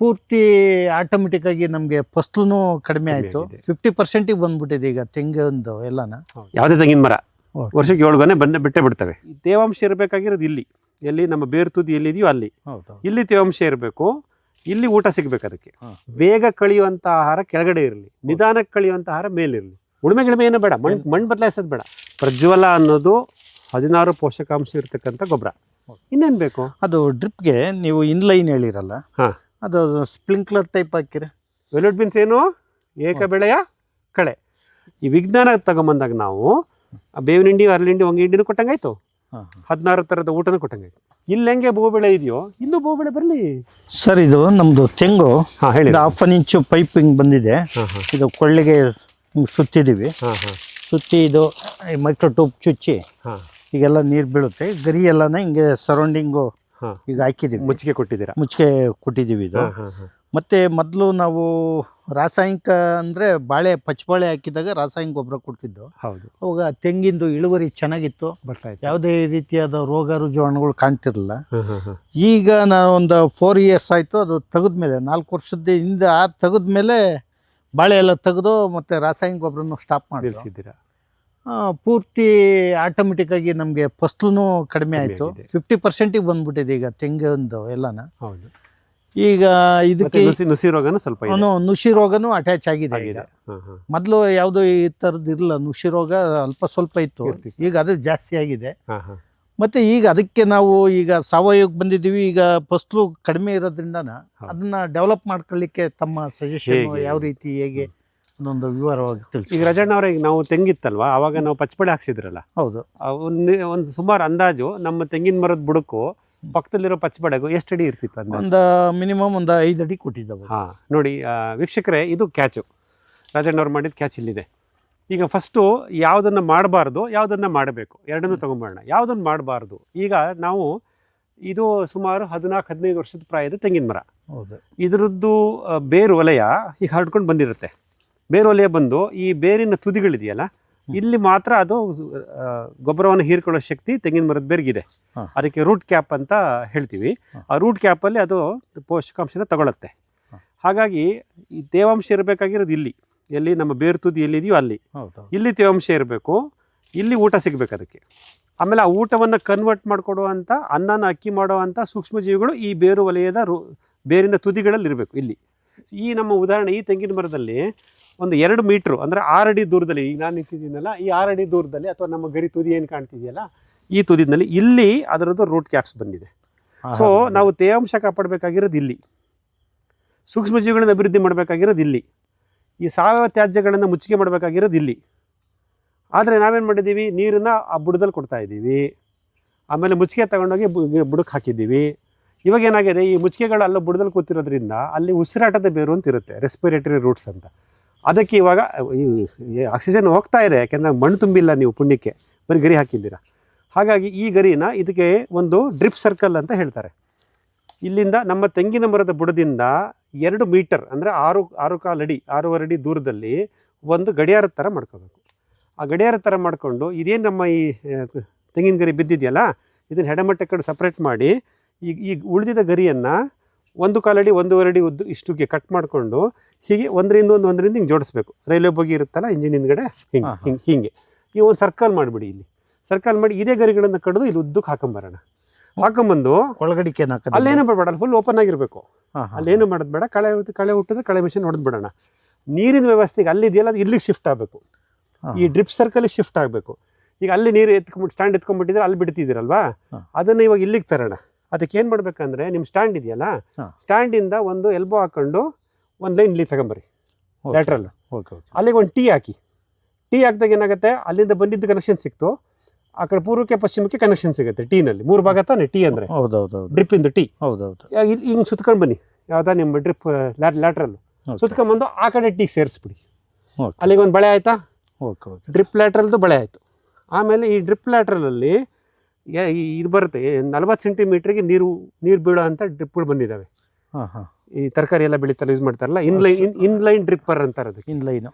ಪೂರ್ತಿ ಆಟೋಮೆಟಿಕ್ ಆಗಿ ನಮಗೆ ಫಸ್ಲು ಕಡಿಮೆ ಆಯಿತು. 50% ಬಂದ್ಬಿಟ್ಟಿದೆ ಈಗ ತೆಂಗಿಂದು ಎಲ್ಲಾನ. ಯಾವುದೇ ತೆಂಗಿನ ಮರ ವರ್ಷಕ್ಕೆ 7 ಗೊನೆ ಬಿಟ್ಟೇ ಬಿಡ್ತವೆ. ತೇವಾಂಶ ಇರಬೇಕಾಗಿರೋದು ಇಲ್ಲಿ, ಎಲ್ಲಿ ನಮ್ಮ ಬೇರು ತುದಿ ಎಲ್ಲಿದೆಯೋ ಅಲ್ಲಿ. ಇಲ್ಲಿ ತೇವಾಂಶ ಇರಬೇಕು, ಇಲ್ಲಿ ಊಟ ಸಿಗ್ಬೇಕು. ಅದಕ್ಕೆ ಬೇಗ ಕಳಿಯುವಂಥ ಆಹಾರ ಕೆಳಗಡೆ ಇರಲಿ, ನಿಧಾನಕ್ಕೆ ಕಳಿಯುವಂಥ ಆಹಾರ ಮೇಲಿರಲಿ. ಉಳುಮೆ ಗಿಳುಮೆ ಏನೂ ಬೇಡ, ಮಣ್ಣು ಬದಲಾಯಿಸೋದು ಬೇಡ. ಪ್ರಜ್ವಲ ಅನ್ನೋದು 16 ಪೋಷಕಾಂಶ ಇರ್ತಕ್ಕಂಥ ಗೊಬ್ಬರ. ಇನ್ನೇನು ಬೇಕು? ಅದು ಡ್ರಿಪ್ಗೆ ನೀವು ಇನ್ಲೈನ್ ಹೇಳಿರಲ್ಲ, ಅದು ಸ್ಪ್ರಿಂಕ್ಲರ್ ಟೈಪ್ ಹಾಕಿರಿ. ವೆಲ್ವೆಟ್ ಬೀನ್ಸ್ ಏನು ಏಕ ಬೆಳೆಯ ಕಳೆ. ಈ ವಿಜ್ಞಾನ ತಗೊಂಬಂದಾಗ ನಾವು ಬೇವಿನ ಹಿಂಡಿ, ಅರಳಿಂಡಿ, ಹೊಂಗೆ ಹಿಂಡಿನೂ ಕೊಟ್ಟಂಗಾಯ್ತು, 16 ಥರದ ಊಟನೂ ಕೊಟ್ಟಂಗಾಯ್ತು. ಇಲ್ಲಿ ಹೆಂಗೆ ಬಹುಬೆಳೆ ಇದೆಯೋ ಇಲ್ಲೂ ಬಹುಬೆಳೆ ಬರಲಿ ಸರ್. ಇದು ನಮ್ಮದು ತೆಂಗು ಹೇಳಿ 1/2 ಇಂಚು ಪೈಪ್ ಹಿಂಗೆ ಬಂದಿದೆ. ಇದು ಕೊಳ್ಳಿಗೆ ಸುತ್ತಿದ್ದೀವಿ. ಸುತ್ತಿ ಇದು ಮೈಕ್ರೋ ಟ್ಯೂಬ್ ಚುಚ್ಚಿ ಈಗೆಲ್ಲ ನೀರು ಬೀಳುತ್ತೆ. ಗರಿ ಎಲ್ಲನ ಹಿಂಗೆ ಸರೌಂಡಿಂಗು ಈಗ ಹಾಕಿದ್ದೀವಿ. ಮುಚ್ಚಿಗೆ ಕೊಟ್ಟಿದ್ದೀವಿ ಇದು. ಮತ್ತು ಮೊದಲು ನಾವು ರಾಸಾಯನಿಕ ಅಂದರೆ ಪಚ್ಚಬಾಳೆ ಹಾಕಿದಾಗ ರಾಸಾಯನಿಕ ಗೊಬ್ಬರ ಕೊಡ್ತಿದ್ದು. ಹೌದು. ಅವಾಗ ತೆಂಗಿಂದು ಇಳುವರಿ ಚೆನ್ನಾಗಿತ್ತು, ಯಾವುದೇ ರೀತಿಯಾದ ರೋಗ ರುಜುವಾಣುಗಳು ಕಾಣ್ತಿರಲಿಲ್ಲ. ಈಗ ನಾವು ಒಂದು 4 ಇಯರ್ಸ್ ಆಯಿತು ಅದು ತೆಗೆದ್ಮೇಲೆ, 4 ವರ್ಷದ ಹಿಂದೆ ತೆಗೆದ್ಮೇಲೆ ಬಾಳೆ ಎಲ್ಲ ತೆಗೆದು ಮತ್ತು ರಾಸಾಯನಿಕ ಗೊಬ್ಬರನ್ನು ಸ್ಟಾಪ್ ಮಾಡಿಸಿದ್ದೀರಾ. ಪೂರ್ತಿ ಆಟೋಮೆಟಿಕ್ ಆಗಿ ನಮಗೆ ಫಸ್ಲು ಕಡಿಮೆ ಆಯಿತು. 50% ಬಂದ್ಬಿಟ್ಟಿದೆ ಈಗ ತೆಂಗಿಂದು ಎಲ್ಲಾನ. ಹೌದು. ಈಗ ಇದಕ್ಕೆ ನುಸಿ ರೋಗನೂ ಸ್ವಲ್ಪ ನುಸಿ ರೋಗನೂ ಅಟ್ಯಾಚ್ ಆಗಿದೆ. ಈಗ ಮೊದಲು ಯಾವುದೋ ಈ ಥರದ್ದು ಇರಲಿಲ್ಲ, ನುಸಿ ರೋಗ ಅಲ್ಪ ಸ್ವಲ್ಪ ಇತ್ತು, ಈಗ ಅದು ಜಾಸ್ತಿ ಆಗಿದೆ. ಮತ್ತು ಈಗ ಅದಕ್ಕೆ ನಾವು ಈಗ ಸಾವಯವಕ್ಕೆ ಬಂದಿದ್ದೀವಿ. ಈಗ ಫಸ್ಲು ಕಡಿಮೆ ಇರೋದ್ರಿಂದ ಅದನ್ನ ಡೆವಲಪ್ ಮಾಡ್ಕೊಳ್ಳಿಕ್ಕೆ ತಮ್ಮ ಸಜೆಷನ್ ಯಾವ ರೀತಿ ಹೇಗೆ ಅನ್ನೊಂದು ವಿವರವಾಗಿ ತಿಳಿಸಿ. ಈಗ ರಾಜಣ್ಣ ಅವರೇ, ಈಗ ನಾವು ತೆಂಗಿತ್ತಲ್ವಾ, ಆವಾಗ ನಾವು ಪಚ್ಚಬಳೆ ಹಾಕ್ಸಿದ್ರಲ್ಲ. ಹೌದು. ಒಂದು ಸುಮಾರು ಅಂದಾಜು ನಮ್ಮ ತೆಂಗಿನ ಮರದ ಬುಡಕ್ಕು ಪಕ್ಕದಲ್ಲಿರೋ ಪಚ್ಚಬಳೆಗೂ ಎಷ್ಟು ಅಡಿ ಇರ್ತಿತ್ತು? ಒಂದು ಮಿನಿಮಮ್ ಒಂದು 5 ಅಡಿ ಕೊಟ್ಟಿದ್ದಾವೆ. ನೋಡಿ ವೀಕ್ಷಕರೇ, ಇದು ಕ್ಯಾಚು. ರಾಜಣ್ಣವ್ರು ಮಾಡಿದ ಕ್ಯಾಚ್ ಇಲ್ಲಿದೆ. ಈಗ ಫಸ್ಟು ಯಾವುದನ್ನು ಮಾಡಬಾರ್ದು, ಯಾವುದನ್ನು ಮಾಡಬೇಕು, ಎರಡನ್ನೂ ತೊಗೊಂಬರೋಣ. ಯಾವುದನ್ನು ಮಾಡಬಾರ್ದು, ಈಗ ನಾವು ಇದು ಸುಮಾರು 14-15 ವರ್ಷದ ಪ್ರಾಯದ ತೆಂಗಿನ ಮರ. ಹೌದು. ಇದರದ್ದು ಬೇರು ವಲಯ ಈಗ ಹರಡ್ಕೊಂಡು ಬಂದಿರುತ್ತೆ. ಬೇರು ವಲಯ ಬಂದು ಈ ಬೇರಿನ ತುದಿಗಳಿದೆಯಲ್ಲ, ಇಲ್ಲಿ ಮಾತ್ರ ಅದು ಗೊಬ್ಬರವನ್ನು ಹೀರ್ಕೊಳ್ಳೋ ಶಕ್ತಿ ತೆಂಗಿನ ಮರದ ಬೇರಿಗಿದೆ. ಅದಕ್ಕೆ ರೂಟ್ ಕ್ಯಾಪ್ ಅಂತ ಹೇಳ್ತೀವಿ. ಆ ರೂಟ್ ಕ್ಯಾಪಲ್ಲಿ ಅದು ಪೋಷಕಾಂಶನ ತಗೊಳುತ್ತೆ. ಹಾಗಾಗಿ ಈ ತೇವಾಂಶ ಇರಬೇಕಾಗಿರೋದು ಇಲ್ಲಿ, ಎಲ್ಲಿ ನಮ್ಮ ಬೇರು ತುದಿ ಎಲ್ಲಿದೆಯೋ ಅಲ್ಲಿ. ಇಲ್ಲಿ ತೇವಾಂಶ ಇರಬೇಕು, ಇಲ್ಲಿ ಊಟ ಸಿಗಬೇಕು ಅದಕ್ಕೆ. ಆಮೇಲೆ ಆ ಊಟವನ್ನು ಕನ್ವರ್ಟ್ ಮಾಡಿಕೊಡುವಂಥ, ಅನ್ನನ ಅಕ್ಕಿ ಮಾಡುವಂಥ ಸೂಕ್ಷ್ಮಜೀವಿಗಳು ಈ ಬೇರು ವಲಯದ ಬೇರಿನ ತುದಿಗಳಲ್ಲಿ ಇರಬೇಕು. ಇಲ್ಲಿ ಈ ನಮ್ಮ ಉದಾಹರಣೆ, ಈ ತೆಂಗಿನ ಮರದಲ್ಲಿ ಒಂದು 2 ಮೀಟ್ರು ಅಂದರೆ 6 ಅಡಿ ದೂರದಲ್ಲಿ, ಈಗ ನಾನು ನಿಂತಿದ್ದೀನಲ್ಲ, ಈ 6 ಅಡಿ ದೂರದಲ್ಲಿ ಅಥವಾ ನಮ್ಮ ಗರಿ ತುದಿ ಏನು ಕಾಣ್ತಿದೆಯಲ್ಲ, ಈ ತುದಿನಲ್ಲಿ ಇಲ್ಲಿ ಅದರದ್ದು ರೂಟ್ ಕ್ಯಾಪ್ಸ್ ಬಂದಿದೆ. ಸೊ ನಾವು ತೇವಾಂಶ ಕಾಪಾಡಬೇಕಾಗಿರೋದು ಇಲ್ಲಿ, ಸೂಕ್ಷ್ಮಜೀವಿಗಳನ್ನು ಅಭಿವೃದ್ಧಿ ಮಾಡಬೇಕಾಗಿರೋದು ಇಲ್ಲಿ, ಈ ಸಾವಯವ ತ್ಯಾಜ್ಯಗಳನ್ನು ಮುಚ್ಚಿಗೆ ಮಾಡಬೇಕಾಗಿರೋದು ಇಲ್ಲಿ. ಆದರೆ ನಾವೇನು ಮಾಡಿದ್ದೀವಿ, ನೀರನ್ನು ಆ ಬುಡದಲ್ಲಿ ಕೊಡ್ತಾ ಇದ್ದೀವಿ, ಆಮೇಲೆ ಮುಚ್ಚಿಗೆ ತಗೊಂಡೋಗಿ ಬುಡಕ್ಕೆ ಹಾಕಿದ್ದೀವಿ. ಇವಾಗ ಏನಾಗಿದೆ, ಈ ಮುಚ್ಚಿಗೆಗಳು ಅಲ್ಲ ಬುಡದಲ್ಲಿ ಕೂತಿರೋದ್ರಿಂದ ಅಲ್ಲಿ ಉಸಿರಾಟದ ಬೇರು ಅಂತ ಇರುತ್ತೆ, ರೆಸ್ಪಿರೇಟರಿ ರೂಟ್ಸ್ ಅಂತ. ಅದಕ್ಕೆ ಇವಾಗ ಆಕ್ಸಿಜನ್ ಹೋಗ್ತಾ ಇದೆ, ಯಾಕೆಂದರೆ ಮಣ್ಣು ತುಂಬಿಲ್ಲ, ನೀವು ಪುಣ್ಯಕ್ಕೆ ಬರೀ ಗರಿ ಹಾಕಿದ್ದೀರಾ. ಹಾಗಾಗಿ ಈ ಗರಿನ ಇದಕ್ಕೆ ಒಂದು ಡ್ರಿಪ್ ಸರ್ಕಲ್ ಅಂತ ಹೇಳ್ತಾರೆ. ಇಲ್ಲಿಂದ ನಮ್ಮ ತೆಂಗಿನ ಮರದ ಬುಡದಿಂದ 2 ಮೀಟರ್ ಅಂದರೆ 6.25 ಅಡಿ 6.5 ಅಡಿ ದೂರದಲ್ಲಿ ಒಂದು ಗಡಿಯಾರದ ಥರ ಮಾಡ್ಕೋಬೇಕು. ಆ ಗಡಿಯಾರದ ಥರ ಮಾಡಿಕೊಂಡು ಇದೇನು ನಮ್ಮ ಈ ತೆಂಗಿನ ಗರಿ ಬಿದ್ದಿದೆಯಲ್ಲ, ಇದನ್ನು ಹೆಡಮಟ್ಟೆ ಕಡೆ ಸಪ್ರೇಟ್ ಮಾಡಿ ಈಗ ಉಳಿದಿದ್ದ ಗರಿಯನ್ನು 1.25 ಅಡಿ 1.5 ಅಡಿ ಉದ್ದು ಇಷ್ಟಕ್ಕೆ ಕಟ್ ಮಾಡಿಕೊಂಡು ಹೀಗೆ ಒಂದರಿಂದ ಹಿಂಗೆ ಜೋಡಿಸ್ಬೇಕು. ರೈಲ್ವೆ ಬೋಗಿ ಇರುತ್ತಲ್ಲ ಇಂಜಿನ್ ಹಿಂದ್ಗಡೆ, ಹೀಗೆ ಈ ಒಂದು ಸರ್ಕಲ್ ಮಾಡಿಬಿಡಿ. ಇಲ್ಲಿ ಸರ್ಕಲ್ ಮಾಡಿ ಇದೇ ಗರಿಗಳನ್ನು ಕಡಿದು ಇಲ್ಲಿ ಉದ್ದಕ್ಕೆ ಹಾಕೊಂಬರೋಣ. ಹಾಕೊಂಬಂದು ಒಳಗಡಿಕೆ ಅಲ್ಲೇನು ಬೇಡ, ಫುಲ್ ಓಪನ್ ಆಗಿರಬೇಕು. ಅಲ್ಲೇನು ಮಾಡೋದು ಬೇಡ. ಕಳೆ ಹುಟ್ಟಿದ್ರೆ ಕಳೆ ಮಿಷನ್ ಹೊಡೆದು ಬಿಡೋಣ. ನೀರಿನ ವ್ಯವಸ್ಥೆಗೆ ಅಲ್ಲಿದೆಯಲ್ಲ, ಅದು ಇಲ್ಲಿಗೆ ಶಿಫ್ಟ್ ಆಗಬೇಕು. ಈ ಡ್ರಿಪ್ ಸರ್ಕಲಿಗೆ ಶಿಫ್ಟ್ ಆಗಬೇಕು. ಈಗ ಅಲ್ಲಿ ನೀರು ಸ್ಟ್ಯಾಂಡ್ ಎತ್ಕೊಂಡ್ಬಿಟ್ಟಿದ್ರೆ ಅಲ್ಲಿ ಬಿಡ್ತಿದ್ದೀರಲ್ವಾ, ಅದನ್ನು ಇವಾಗ ಇಲ್ಲಿಗೆ ತರೋಣ. ಅದಕ್ಕೆ ಏನು ಮಾಡ್ಬೇಕಂದ್ರೆ, ನಿಮ್ಮ ಸ್ಟ್ಯಾಂಡ್ ಇದೆಯಲ್ಲ, ಸ್ಟ್ಯಾಂಡಿಂದ ಒಂದು ಎಲ್ಬೋ ಹಾಕೊಂಡು ಒಂದು ಲೈನ್ ಇಲ್ಲಿ ತಗೊಂಬರಿ, ಲ್ಯಾಟ್ರಲ್. ಅಲ್ಲಿಗೆ ಒಂದು ಟೀ ಹಾಕಿ. ಟೀ ಹಾಕಿದಾಗ ಏನಾಗುತ್ತೆ, ಅಲ್ಲಿಂದ ಬಂದಿದ್ದು ಕನೆಕ್ಷನ್ ಸಿಕ್ತು, ಆ ಕಡೆ ಪೂರ್ವಕ್ಕೆ ಪಶ್ಚಿಮಕ್ಕೆ ಕನೆಕ್ಷನ್ ಸಿಗುತ್ತೆ. ಟೀನಲ್ಲಿ 3 ಭಾಗ ತಾನೆ ಟೀ ಅಂದರೆ. ಡ್ರಿಪ್ ಇಂದು ಟೀ. ಹಿಂಗೆ ಸುತ್ಕೊಂಡು ಬನ್ನಿ, ಯಾವುದಾ ನಿಮ್ಮ ಡ್ರಿಪ್ ಲ್ಯಾಟ್ರಲ್ ಸುತ್ಕೊಂಡ್ಬಂದು ಆ ಕಡೆ ಟೀ ಸೇರಿಸ್ಬಿಡಿ. ಅಲ್ಲಿಗೆ ಒಂದು ಬಳೆ ಆಯಿತಾ, ಡ್ರಿಪ್ ಲ್ಯಾಟ್ರಲ್ದು ಬಳೆ ಆಯಿತು. ಆಮೇಲೆ ಈ ಡ್ರಿಪ್ ಲ್ಯಾಟ್ರಲಲ್ಲಿ ಇದು ಬರುತ್ತೆ, 40 ಸೆಂಟಿಮೀಟ್ರಿಗೆ ನೀರು ಬೀಳೋ ಅಂಥ ಡ್ರಿಪ್ಗಳು ಬಂದಿದ್ದಾವೆ. ಈ ತರಕಾರಿ ಎಲ್ಲ ಬೆಳೀತಾರೆ, ಯೂಸ್ ಮಾಡ್ತಾರಲ್ಲ, ಇನ್ಲೈನ್ ಡ್ರಿಪ್ಪರ್ ಅಂತಾರೆ ಅದಕ್ಕೆ. ಇನ್ಲೈನ್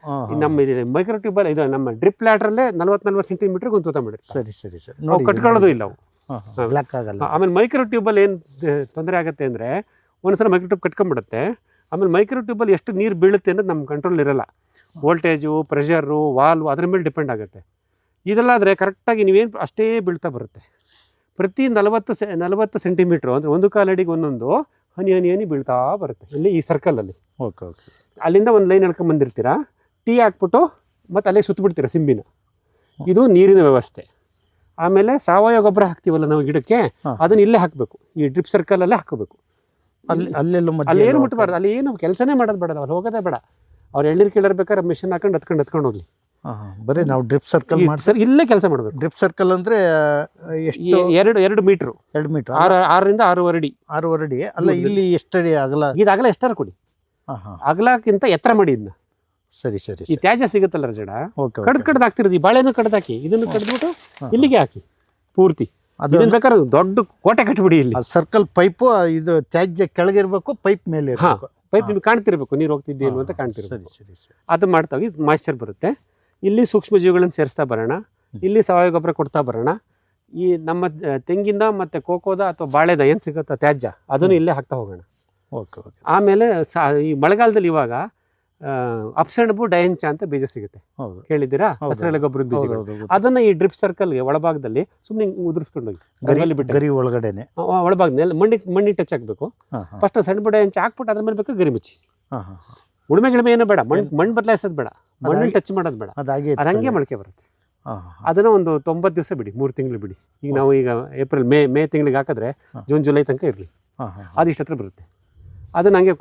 ನಮ್ಮ ಇದೆ ಮೈಕ್ರೋ ಟ್ಯೂಬಲ್, ಇದು ನಮ್ಮ ಡ್ರಿಪ್ ಲ್ಯಾಟ್ರಲ್ಲೇ 40 ಸೆಂಟಿಮೀಟರ್ ಒಂದು ತೂತ ಮಾಡಿರ್ತಾರೆ. ಸರಿ. ನಾವು ಕಟ್ಕೊಳ್ಳೋದು ಇಲ್ಲ ಅವು. ಬ್ಲಾಕ್ ಆಗಲ್ಲ. ಆಮೇಲೆ ಮೈಕ್ರೋ ಟ್ಯೂಬಲ್ ಏನು ತೊಂದರೆ ಆಗುತ್ತೆ ಅಂದರೆ, ಒಂದ್ಸಲ ಮೈಕ್ರೋ ಟ್ಯೂಬ್ ಕಟ್ಕೊಂಡ್ಬಿಡುತ್ತೆ. ಆಮೇಲೆ ಮೈಕ್ರೋ ಟ್ಯೂಬಲ್ಲಿ ಎಷ್ಟು ನೀರು ಬೀಳುತ್ತೆ ಅನ್ನೋದು ನಮ್ಮ ಕಂಟ್ರೋಲ್ ಇರಲ್ಲ. ವೋಲ್ಟೇಜು, ಪ್ರೆಷರು, ವಾಲ್ವ್ ಅದ್ರ ಮೇಲೆ ಡಿಪೆಂಡ್ ಆಗುತ್ತೆ. ಇದೆಲ್ಲಾದರೆ ಕರೆಕ್ಟಾಗಿ ನೀವೇನು ಅಷ್ಟೇ ಬೀಳ್ತಾ ಬರುತ್ತೆ. ಪ್ರತಿ 40 ಸೆಂಟಿಮೀಟ್ರು ಅಂದರೆ 1/4 ಅಡಿಗೆ ಒಂದೊಂದು ಹನಿ ಬೀಳ್ತಾ ಬರುತ್ತೆ ಇಲ್ಲಿ ಈ ಸರ್ಕಲಲ್ಲಿ. Okay okay. ಅಲ್ಲಿಂದ ಒಂದು ಲೈನ್ ಎಳ್ಕೊಂಬಂದಿರ್ತೀರಾ, ಟೀ ಹಾಕ್ಬಿಟ್ಟು ಮತ್ತು ಅಲ್ಲೇ ಸುತ್ತಬಿಡ್ತೀರಾ ಸಿಂಬಿನ. ಇದು ನೀರಿನ ವ್ಯವಸ್ಥೆ. ಆಮೇಲೆ ಸಾವಯವ ಗೊಬ್ಬರ ಹಾಕ್ತೀವಲ್ಲ ನಾವು ಗಿಡಕ್ಕೆ, ಅದನ್ನ ಇಲ್ಲೇ ಹಾಕಬೇಕು, ಈ ಡ್ರಿಪ್ ಸರ್ಕಲಲ್ಲೇ ಹಾಕಬೇಕು. ಅಲ್ಲಿ ಏನು ಮುಟ್ಟಬಾರ್ದು, ಅಲ್ಲಿ ಏನು ಕೆಲಸನೇ ಮಾಡೋದು ಬೇಡ, ಅವ್ರು ಹೋಗೋದೇ ಬೇಡ. ಅವ್ರು ಎಳ್ನೀರು ಕೀಳರ್ಬೇಕಾದ್ರೆ ಮಿಷನ್ ಹಾಕೊಂಡು ಹತ್ಕೊಂಡು ಹೋಗ್ಲಿ. ಬರೀ ನಾವು ಡ್ರಿಪ್ ಸರ್ಕಲ್ ಸರ್ ಇಲ್ಲೇ ಕೆಲಸ ಮಾಡಬೇಕು. ಡ್ರಿಪ್ ಸರ್ಕಲ್ ಅಂದರೆ ಎಷ್ಟು? 2 ಮೀಟ್ರು, 2 ಮೀಟ್ರ್, 6ರಿಂದ 6.5 ಅಡಿ. 6.5 ಅಡಿ ಅಲ್ಲ, ಇಲ್ಲಿ ಎಷ್ಟಡಿ ಅಗಲ? ಇದು ಅಗಲ ಎಷ್ಟಾರ ಕೊಡಿ, ಅಗಲಕ್ಕಿಂತ ಎತ್ತರ ಮಾಡಿ ಇದನ್ನ. ಸರಿ ಸರಿ. ಈ ತ್ಯಾಜ್ಯ ಸಿಗುತ್ತಲ್ಲ ರಜಡ, ಓಕೆ, ಕಡ್ದು ಹಾಕ್ತಿರೋದು. ಈ ಬಾಳೆನೂ ಕಡ್ದು ಹಾಕಿ, ಇದನ್ನು ಕಡ್ದ್ಬಿಟ್ಟು ಇಲ್ಲಿಗೆ ಹಾಕಿ ಪೂರ್ತಿ. ಅದನ್ನ ಬೇಕಾದ್ರೆ ದೊಡ್ಡ ಕೋಟೆ ಕಟ್ಬಿಡಿ ಇಲ್ಲಿ. ಸರ್ಕಲ್ ಪೈಪು ಇದು ತ್ಯಾಜ್ಯ ಕೆಳಗಿರ್ಬೇಕು, ಪೈಪ್ ಮೇಲೆ ಇರಬೇಕು. ಪೈಪ್ ನಿಮ್ಗೆ ಕಾಣ್ತಿರ್ಬೇಕು, ನೀರು ಹೋಗ್ತಿದ್ದೇನು ಅಂತ ಕಾಣ್ತಿರ್ಬೇಕು. ಅದು ಮಾಡ್ತಾ ಹೋಗಿ ಮಾಯ್ಶ್ಚರ್ ಬರುತ್ತೆ. ಇಲ್ಲಿ ಸೂಕ್ಷ್ಮ ಜೀವಿಗಳನ್ನು ಸೇರಿಸ್ತಾ ಬರೋಣ, ಇಲ್ಲಿ ಸಾವಯವ ಗೊಬ್ಬರ ಕೊಡ್ತಾ ಬರೋಣ. ಈ ನಮ್ಮ ತೆಂಗಿಂದ ಮತ್ತು ಕೋಕೋದ ಅಥವಾ ಬಾಳೆದ ಏನು ಸಿಗುತ್ತೋ ತ್ಯಾಜ್ಯ ಅದನ್ನು ಇಲ್ಲೇ ಹಾಕ್ತಾ ಹೋಗೋಣ. Okay okay. ಆಮೇಲೆ ಈ ಮಳೆಗಾಲದಲ್ಲಿ ಇವಾಗ ಅಪ್ಸೆಣಬು ಡಯಂಚ ಅಂತ ಬೀಜ ಸಿಗುತ್ತೆ, ಕೇಳಿದ್ದೀರಾ? ಹಸಿರೆಲೆ ಗೊಬ್ಬರದ ಬೀಜಗಳು. ಅದನ್ನು ಈ ಡ್ರಿಪ್ ಸರ್ಕಲ್ಗೆ ಒಳಭಾಗದಲ್ಲಿ ಸುಮ್ಮನೆ ಉದುರಿಸ್ಕೊಂಡು ಹೋಗಿ ಗರಿ ಒಳಗಡೆನೆ ಒಳಭಾಗದಲ್ಲಿ ಮಣ್ಣಿಗೆ ಟಚ್ ಆಗಬೇಕು. ಫಸ್ಟ್ ಸಣ್ಣ ಡಯಂಚ ಹಾಕ್ಬಿಟ್ಟು ಅದ್ರ ಮೇಲೆ ಬೇಕು ಗರಿ ಮುಚ್ಚಿ. ಉಳುಮೆ ಗಿಳುಮೆ ಏನೂ ಬೇಡ, ಮಣ್ಣು ಬದಲಾಯಿಸೋದು ಬೇಡ, ಮಣ್ಣನ್ನು ಟಚ್ ಮಾಡೋದು ಬೇಡ, ಅದು ಹಂಗೆ ಮೊಳಕೆ ಬರುತ್ತೆ. ಅದನ್ನು ಒಂದು 90 ದಿವಸ ಬಿಡಿ, 3 ತಿಂಗಳು ಬಿಡಿ. ಈಗ ನಾವು ಈಗ ಏಪ್ರಿಲ್ ಮೇ ತಿಂಗಳಿಗೆ ಹಾಕಿದ್ರೆ ಜೂನ್ ಜುಲೈ ತನಕ ಇರಲಿ, ಅದು ಇಷ್ಟ ಹತ್ರ ಬರುತ್ತೆ. ಅದನ್ನು ಹಂಗೆ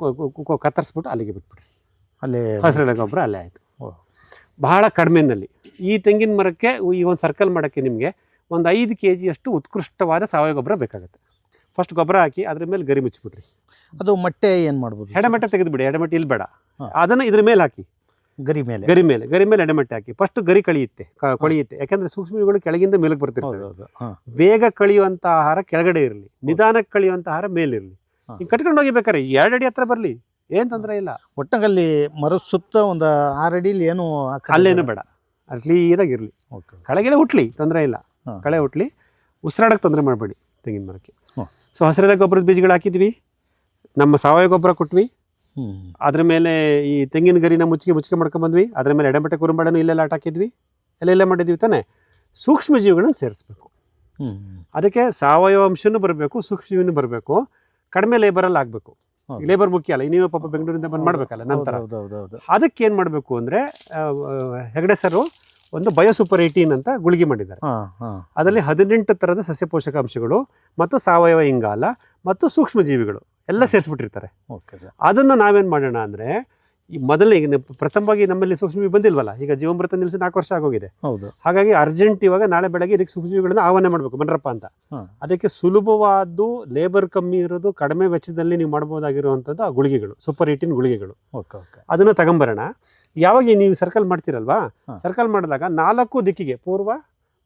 ಕತ್ತರಿಸ್ಬಿಟ್ಟು ಅಲ್ಲಿಗೆ ಬಿಟ್ಬಿಡ್ರಿ, ಅಲ್ಲೇ ಹಸಿರೆಲೆ ಗೊಬ್ಬರ ಅಲ್ಲೇ ಆಯಿತು. ಬಹಳ ಕಡಿಮೆನಲ್ಲಿ ಈ ತೆಂಗಿನ ಮರಕ್ಕೆ ಈ ಒಂದು ಸರ್ಕಲ್ ಮಾಡೋಕ್ಕೆ ನಿಮಗೆ ಒಂದು 5 kg ಅಷ್ಟು ಉತ್ಕೃಷ್ಟವಾದ ಸಾವಯವ ಗೊಬ್ಬರ ಬೇಕಾಗುತ್ತೆ. ಫಸ್ಟ್ ಗೊಬ್ಬರ ಹಾಕಿ ಅದ್ರ ಮೇಲೆ ಗರಿ ಮುಚ್ಚಿಬಿಟ್ರಿ. ಅದು ಮೊಟ್ಟೆ ಏನು ಮಾಡ್ಬೋದು? ಎಡೆಮಟ್ಟೆ ತೆಗೆದುಬಿಡಿ, ಎಡೆಮಟ್ಟೆ ಇಲ್ಲಿ ಬೇಡ, ಅದನ್ನು ಇದ್ರ ಮೇಲೆ ಹಾಕಿ, ಗರಿ ಮೇಲೆ ಎಡೆಮಟ್ಟೆ ಹಾಕಿ. ಫಸ್ಟ್ ಗರಿ ಕೊಳೆಯುತ್ತೆ, ಯಾಕಂದರೆ ಸೂಕ್ಷ್ಮಜೀವಿಗಳು ಕೆಳಗಿಂದ ಮೇಲಕ್ಕೆ ಬರ್ತಿರ್ತವೆ. ಬೇಗ ಕಳಿಯುವಂಥ ಆಹಾರ ಕೆಳಗಡೆ ಇರಲಿ, ನಿಧಾನಕ್ಕೆ ಕಳಿಯುವಂಥ ಆಹಾರ ಮೇಲಿರಲಿ. ಈಗ ಕಟ್ಕೊಂಡು ಹೋಗಿ ಬೇಕಾರೆ 2 ಅಡಿ ಹತ್ರ ಬರಲಿ, ಏನು ತೊಂದರೆ ಇಲ್ಲ. ಒಟ್ಟಿನಲ್ಲಿ ಮರದ ಸುತ್ತ ಒಂದು 6 ಅಡಿಲಿ ಏನು ಅಲ್ಲೇನು ಬೇಡ, ಅಲ್ಲಿ ಕ್ಲೀನಾಗಿರಲಿ. ಕಳೆಗೆಳೆ ಹುಟ್ಲಿ, ತೊಂದರೆ ಇಲ್ಲ, ಕಳೆ ಹುಟ್ಲಿ, ಉಸಿರಾಡಕ್ಕೆ ತೊಂದರೆ ಮಾಡಬೇಡಿ ತೆಂಗಿನ ಮರಕ್ಕೆ. ಸೊ ಹಸಿರೆಲೆ ಗೊಬ್ಬರದ ಬೀಜಗಳು ಹಾಕಿದ್ವಿ, ನಮ್ಮ ಸಾವಯವ ಗೊಬ್ಬರ ಕೊಟ್ವಿ, ಅದ್ರ ಮೇಲೆ ಈ ತೆಂಗಿನ ಗರಿನ ಮುಚ್ಚಿಗೆ ಮಾಡ್ಕೊಂಬಂದ್ವಿ, ಅದ್ರ ಮೇಲೆ ಎಡೆಮಟ್ಟೆ ಕುರುಂಬಳನ್ನು ಇಲ್ಲೆಲ್ಲ ಹಾಕಿದ್ವಿ, ಎಲ್ಲ ಮಾಡಿದ್ವಿ ತಾನೆ. ಸೂಕ್ಷ್ಮ ಜೀವಿಗಳನ್ನು ಸೇರಿಸ್ಬೇಕು. ಅದಕ್ಕೆ ಸಾವಯವ ಅಂಶನೂ ಬರಬೇಕು, ಸೂಕ್ಷ್ಮ ಜೀವಿನೂ ಬರಬೇಕು. ಕಡಿಮೆ ಲೇಬರಲ್ಲಿ ಆಗಬೇಕು. ಲೇಬರ್ ಮುಖ್ಯ ಅಲ್ಲ, ನೀವೇ ಪಾಪ ಬೆಂಗಳೂರಿಂದ ಬಂದು ಮಾಡಬೇಕಲ್ಲ ನಂತರ. ಅದಕ್ಕೆ ಏನು ಮಾಡಬೇಕು ಅಂದರೆ, ಹೆಗಡೆ ಸರು ಒಂದು ಬಯೋಸೂಪರ್ 18 ಅಂತ ಗುಳಿಗೆ ಮಾಡಿದ್ದಾರೆ. ಅದರಲ್ಲಿ 18 ಥರದ ಸಸ್ಯ ಪೋಷಕಾಂಶಗಳು ಮತ್ತು ಸಾವಯವ ಇಂಗಾಲ ಮತ್ತು ಸೂಕ್ಷ್ಮ ಜೀವಿಗಳು ಎಲ್ಲ ಸೇರಿಸ್ಬಿಟ್ಟಿರ್ತಾರೆ. ಅದನ್ನು ನಾವೇನು ಮಾಡೋಣ ಅಂದರೆ, ಈ ಮೊದಲನೇ ಪ್ರಥಮವಾಗಿ ನಮ್ಮಲ್ಲಿ ಸೂಕ್ಷ್ಮಜೀವಿ ಬಂದಿಲ್ವಲ್ಲ, ಈಗ ಜೀವಾಮೃತ ನಿಲ್ಲಿಸಿ 4 ವರ್ಷ ಆಗೋಗಿದೆ. ಹಾಗಾಗಿ ಅರ್ಜೆಂಟ್ ಇವಾಗ ನಾಳೆ ಬೆಳಗ್ಗೆ ಇದಕ್ಕೆ ಸೂಕ್ಷ್ಮಜೀವಿಗಳನ್ನ ಆಹ್ವಾನ ಮಾಡಬೇಕು, ಬನ್ರಪ್ಪ ಅಂತ. ಅದಕ್ಕೆ ಸುಲಭವಾದ್ದು, ಲೇಬರ್ ಕಮ್ಮಿ ಇರೋದು, ಕಡಿಮೆ ವೆಚ್ಚದಲ್ಲಿ ನೀವು ಮಾಡ್ಬೋದಾಗಿರುವಂಥದ್ದು ಆ ಗುಳಿಗೆಗಳು, ಸೂಪರ್ 18 ಗುಳಿಗೆಗಳು. ಅದನ್ನು ತಗೊಂಬರೋಣ. ಯಾವಾಗ ನೀವು ಸರ್ಕಲ್ ಮಾಡ್ತೀರಲ್ವಾ, ಸರ್ಕಲ್ ಮಾಡಿದಾಗ 4 ದಿಕ್ಕಿಗೆ, ಪೂರ್ವ,